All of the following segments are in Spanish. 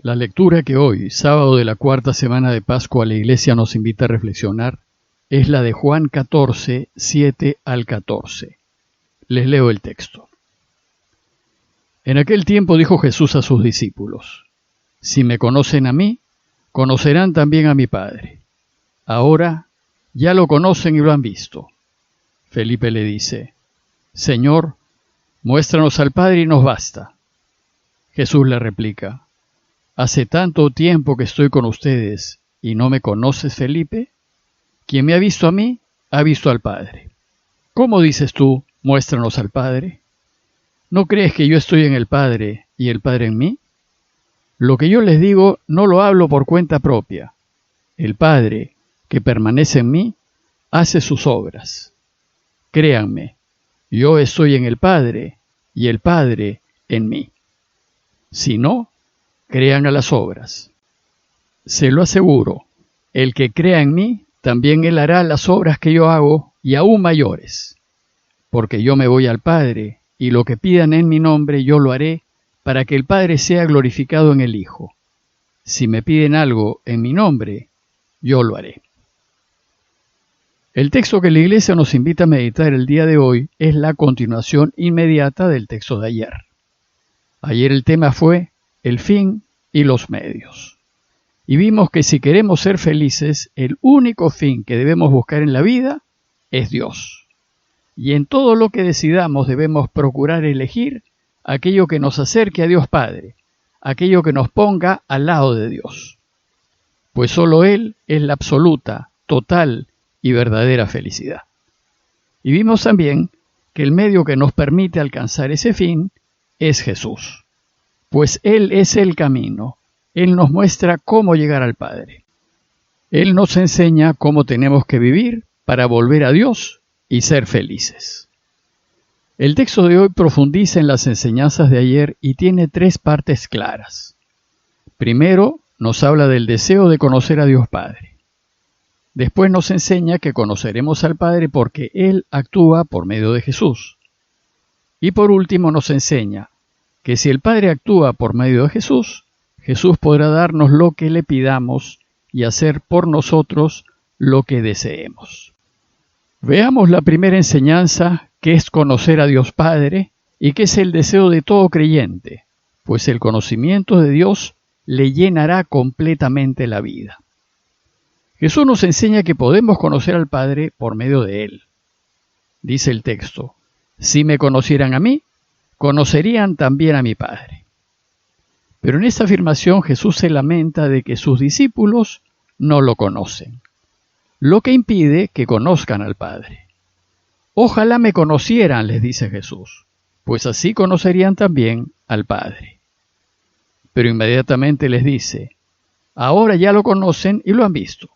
La lectura que hoy, sábado de la cuarta semana de Pascua, la Iglesia nos invita a reflexionar es la de Juan 14, 7 al 14. Les leo el texto. En aquel tiempo dijo Jesús a sus discípulos: Si me conocen a mí, conocerán también a mi Padre. Ahora ya lo conocen y lo han visto. Felipe le dice: Señor, muéstranos al Padre y nos basta. Jesús le replica: ¿Hace tanto tiempo que estoy con ustedes y no me conoces, Felipe? Quien me ha visto a mí, ha visto al Padre. ¿Cómo dices tú, muéstranos al Padre? ¿No crees que yo estoy en el Padre y el Padre en mí? Lo que yo les digo no lo hablo por cuenta propia. El Padre, que permanece en mí, hace sus obras. Créanme, yo estoy en el Padre y el Padre en mí. Si no, crean a las obras. Se lo aseguro, el que crea en mí, también él hará las obras que yo hago y aún mayores. Porque yo me voy al Padre, y lo que pidan en mi nombre yo lo haré, para que el Padre sea glorificado en el Hijo. Si me piden algo en mi nombre, yo lo haré. El texto que la Iglesia nos invita a meditar el día de hoy es la continuación inmediata del texto de ayer. Ayer el tema fue el fin y los medios. Y vimos que si queremos ser felices, el único fin que debemos buscar en la vida es Dios. Y en todo lo que decidamos debemos procurar elegir aquello que nos acerque a Dios Padre, aquello que nos ponga al lado de Dios. Pues solo Él es la absoluta, total y verdadera felicidad. Y vimos también que el medio que nos permite alcanzar ese fin es Jesús. Pues Él es el camino. Él nos muestra cómo llegar al Padre. Él nos enseña cómo tenemos que vivir para volver a Dios y ser felices. El texto de hoy profundiza en las enseñanzas de ayer y tiene tres partes claras. Primero, nos habla del deseo de conocer a Dios Padre. Después nos enseña que conoceremos al Padre porque Él actúa por medio de Jesús. Y por último nos enseña que si el Padre actúa por medio de Jesús, Jesús podrá darnos lo que le pidamos y hacer por nosotros lo que deseemos. Veamos la primera enseñanza, que es conocer a Dios Padre y que es el deseo de todo creyente, pues el conocimiento de Dios le llenará completamente la vida. Jesús nos enseña que podemos conocer al Padre por medio de Él. Dice el texto: Si me conocieran a mí, conocerían también a mi Padre. Pero en esta afirmación Jesús se lamenta de que sus discípulos no lo conocen, lo que impide que conozcan al Padre. Ojalá me conocieran, les dice Jesús, pues así conocerían también al Padre. Pero inmediatamente les dice: ahora ya lo conocen y lo han visto.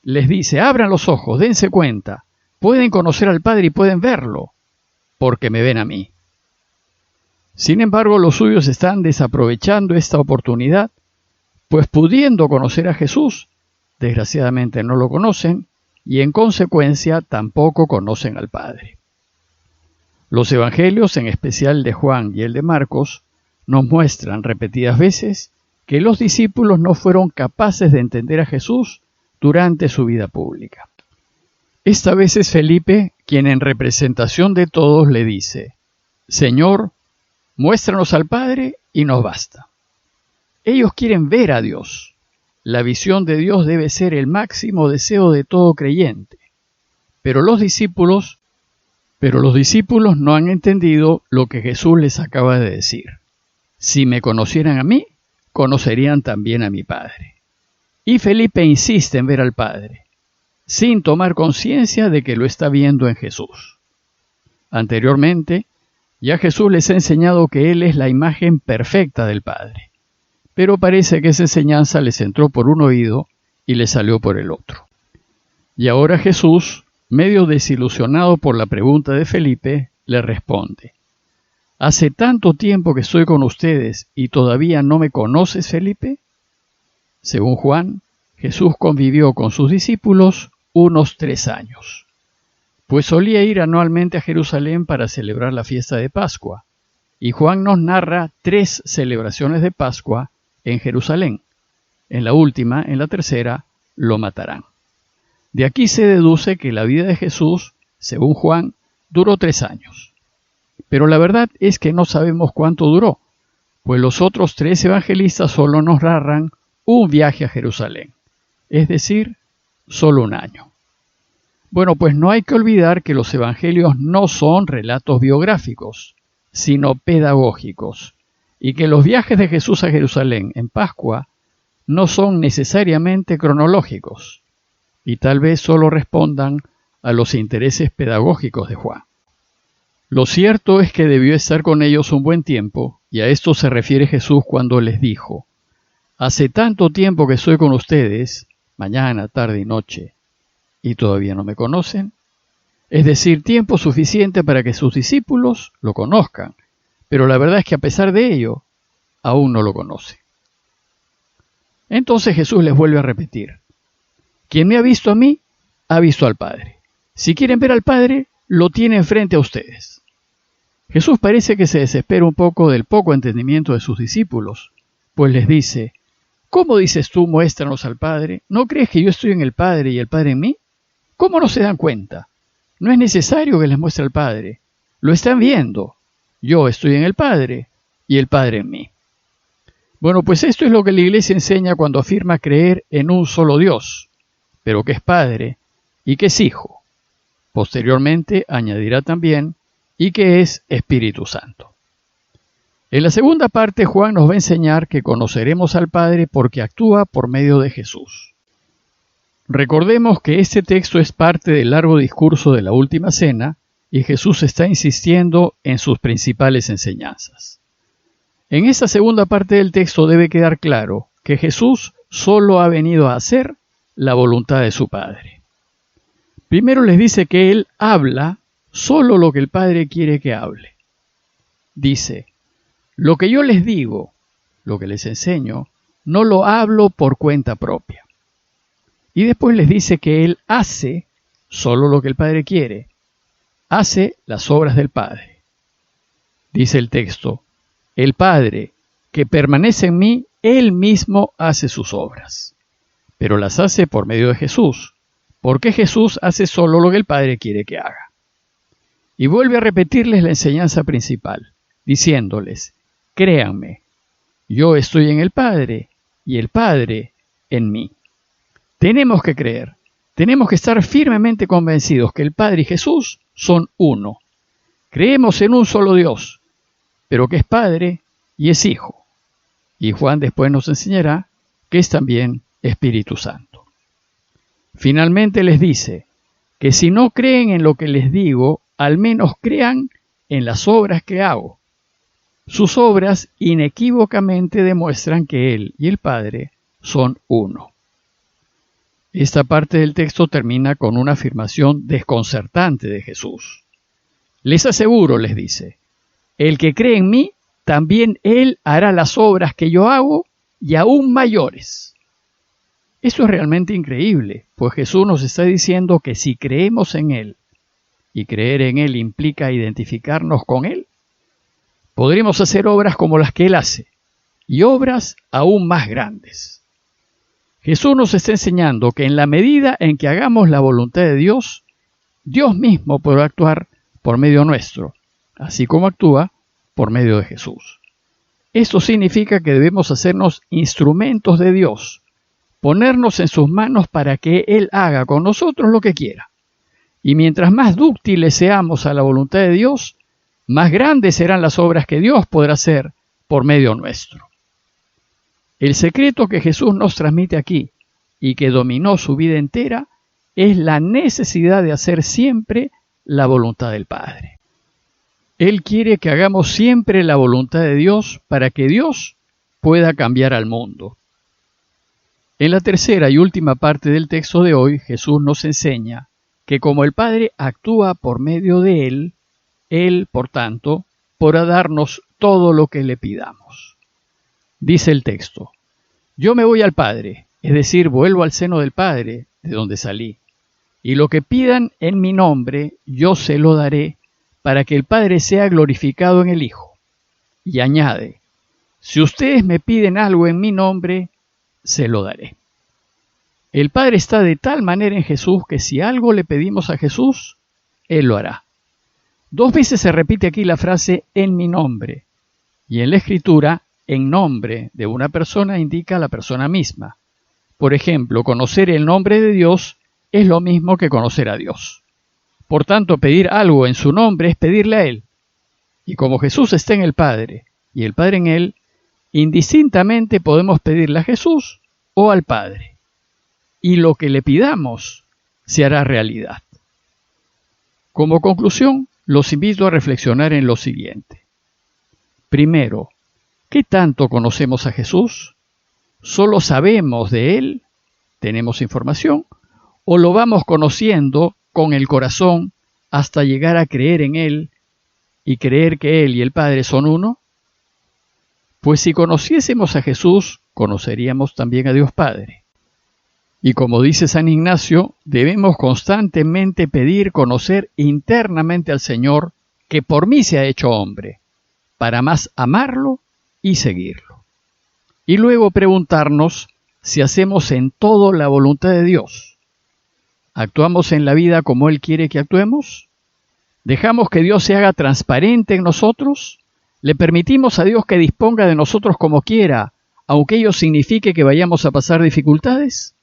Les dice: abran los ojos, dense cuenta, pueden conocer al Padre y pueden verlo, porque me ven a mí. Sin embargo, los suyos están desaprovechando esta oportunidad, pues pudiendo conocer a Jesús, desgraciadamente no lo conocen y en consecuencia tampoco conocen al Padre. Los evangelios, en especial de Juan y el de Marcos, nos muestran repetidas veces que los discípulos no fueron capaces de entender a Jesús durante su vida pública. Esta vez es Felipe quien en representación de todos le dice: Señor, muéstranos al Padre y nos basta. Ellos quieren ver a Dios. La visión de Dios debe ser el máximo deseo de todo creyente. Pero los discípulos no han entendido lo que Jesús les acaba de decir. Si me conocieran a mí, conocerían también a mi Padre. Y Felipe insiste en ver al Padre, sin tomar conciencia de que lo está viendo en Jesús. Anteriormente, ya Jesús les ha enseñado que Él es la imagen perfecta del Padre, pero parece que esa enseñanza les entró por un oído y les salió por el otro. Y ahora Jesús, medio desilusionado por la pregunta de Felipe, le responde: ¿Hace tanto tiempo que estoy con ustedes y todavía no me conoces, Felipe? Según Juan, Jesús convivió con sus discípulos unos 3 años, pues solía ir anualmente a Jerusalén para celebrar la fiesta de Pascua, y Juan nos narra 3 celebraciones de Pascua en Jerusalén. En la última, en la tercera, lo matarán. De aquí se deduce que la vida de Jesús, según Juan, duró 3 años. Pero la verdad es que no sabemos cuánto duró, pues los otros 3 evangelistas solo nos narran un viaje a Jerusalén, es decir, solo 1 año. Bueno, pues no hay que olvidar que los evangelios no son relatos biográficos, sino pedagógicos, y que los viajes de Jesús a Jerusalén en Pascua no son necesariamente cronológicos, y tal vez solo respondan a los intereses pedagógicos de Juan. Lo cierto es que debió estar con ellos un buen tiempo, y a esto se refiere Jesús cuando les dijo: «Hace tanto tiempo que estoy con ustedes, mañana, tarde y noche, y todavía no me conocen». Es decir, tiempo suficiente para que sus discípulos lo conozcan, pero la verdad es que a pesar de ello, aún no lo conocen. Entonces Jesús les vuelve a repetir: «Quien me ha visto a mí, ha visto al Padre. Si quieren ver al Padre, lo tienen frente a ustedes». Jesús parece que se desespera un poco del poco entendimiento de sus discípulos, pues les dice: «¿Cómo dices tú, muéstranos al Padre? ¿No crees que yo estoy en el Padre y el Padre en mí? ¿Cómo no se dan cuenta? No es necesario que les muestre al Padre. Lo están viendo. Yo estoy en el Padre y el Padre en mí». Bueno, pues esto es lo que la Iglesia enseña cuando afirma creer en un solo Dios, pero que es Padre y que es Hijo. Posteriormente añadirá también y que es Espíritu Santo. En la segunda parte, Juan nos va a enseñar que conoceremos al Padre porque actúa por medio de Jesús. Recordemos que este texto es parte del largo discurso de la Última Cena y Jesús está insistiendo en sus principales enseñanzas. En esta segunda parte del texto debe quedar claro que Jesús solo ha venido a hacer la voluntad de su Padre. Primero les dice que Él habla solo lo que el Padre quiere que hable. Dice: «Lo que yo les digo, lo que les enseño, no lo hablo por cuenta propia». Y después les dice que Él hace solo lo que el Padre quiere, hace las obras del Padre. Dice el texto: «El Padre, que permanece en mí, Él mismo hace sus obras». Pero las hace por medio de Jesús, porque Jesús hace solo lo que el Padre quiere que haga. Y vuelve a repetirles la enseñanza principal, diciéndoles: «Créanme, yo estoy en el Padre y el Padre en mí». Tenemos que creer, tenemos que estar firmemente convencidos que el Padre y Jesús son uno. Creemos en un solo Dios, pero que es Padre y es Hijo. Y Juan después nos enseñará que es también Espíritu Santo. Finalmente les dice que si no creen en lo que les digo, al menos crean en las obras que hago. Sus obras inequívocamente demuestran que Él y el Padre son uno. Esta parte del texto termina con una afirmación desconcertante de Jesús. «Les aseguro», les dice, «el que cree en mí, también él hará las obras que yo hago y aún mayores». Eso es realmente increíble, pues Jesús nos está diciendo que si creemos en Él, y creer en Él implica identificarnos con Él, podremos hacer obras como las que Él hace, y obras aún más grandes. Jesús nos está enseñando que en la medida en que hagamos la voluntad de Dios, Dios mismo podrá actuar por medio nuestro, así como actúa por medio de Jesús. Esto significa que debemos hacernos instrumentos de Dios, ponernos en sus manos para que Él haga con nosotros lo que quiera. Y mientras más dúctiles seamos a la voluntad de Dios, más grandes serán las obras que Dios podrá hacer por medio nuestro. El secreto que Jesús nos transmite aquí y que dominó su vida entera es la necesidad de hacer siempre la voluntad del Padre. Él quiere que hagamos siempre la voluntad de Dios para que Dios pueda cambiar al mundo. En la tercera y última parte del texto de hoy, Jesús nos enseña que como el Padre actúa por medio de Él, Él, por tanto, podrá darnos todo lo que le pidamos. Dice el texto: «Yo me voy al Padre», es decir, vuelvo al seno del Padre, de donde salí, «y lo que pidan en mi nombre, yo se lo daré, para que el Padre sea glorificado en el Hijo». Y añade: Si ustedes me piden algo en mi nombre, se lo daré. El Padre está de tal manera en Jesús que si algo le pedimos a Jesús, Él lo hará. 2 veces se repite aquí la frase en mi nombre, y en la Escritura, en nombre de una persona indica a la persona misma. Por ejemplo, conocer el nombre de Dios es lo mismo que conocer a Dios. Por tanto, pedir algo en su nombre es pedirle a Él. Y como Jesús está en el Padre y el Padre en Él, indistintamente podemos pedirle a Jesús o al Padre. Y lo que le pidamos se hará realidad. Como conclusión, los invito a reflexionar en lo siguiente. Primero, ¿qué tanto conocemos a Jesús? ¿Solo sabemos de Él? ¿Tenemos información? ¿O lo vamos conociendo con el corazón hasta llegar a creer en Él y creer que Él y el Padre son uno? Pues si conociésemos a Jesús, conoceríamos también a Dios Padre. Y como dice San Ignacio, debemos constantemente pedir conocer internamente al Señor, que por mí se ha hecho hombre, para más amarlo y seguirlo. Y luego preguntarnos si hacemos en todo la voluntad de Dios. ¿Actuamos en la vida como Él quiere que actuemos? ¿Dejamos que Dios se haga transparente en nosotros? ¿Le permitimos a Dios que disponga de nosotros como quiera, aunque ello signifique que vayamos a pasar dificultades?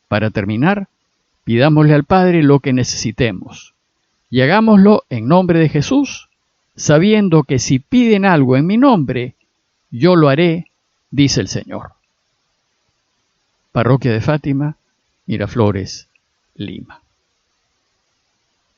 Para terminar, pidámosle al Padre lo que necesitemos y hagámoslo en nombre de Jesús, sabiendo que si piden algo en mi nombre, yo lo haré, dice el Señor. Parroquia de Fátima, Miraflores, Lima.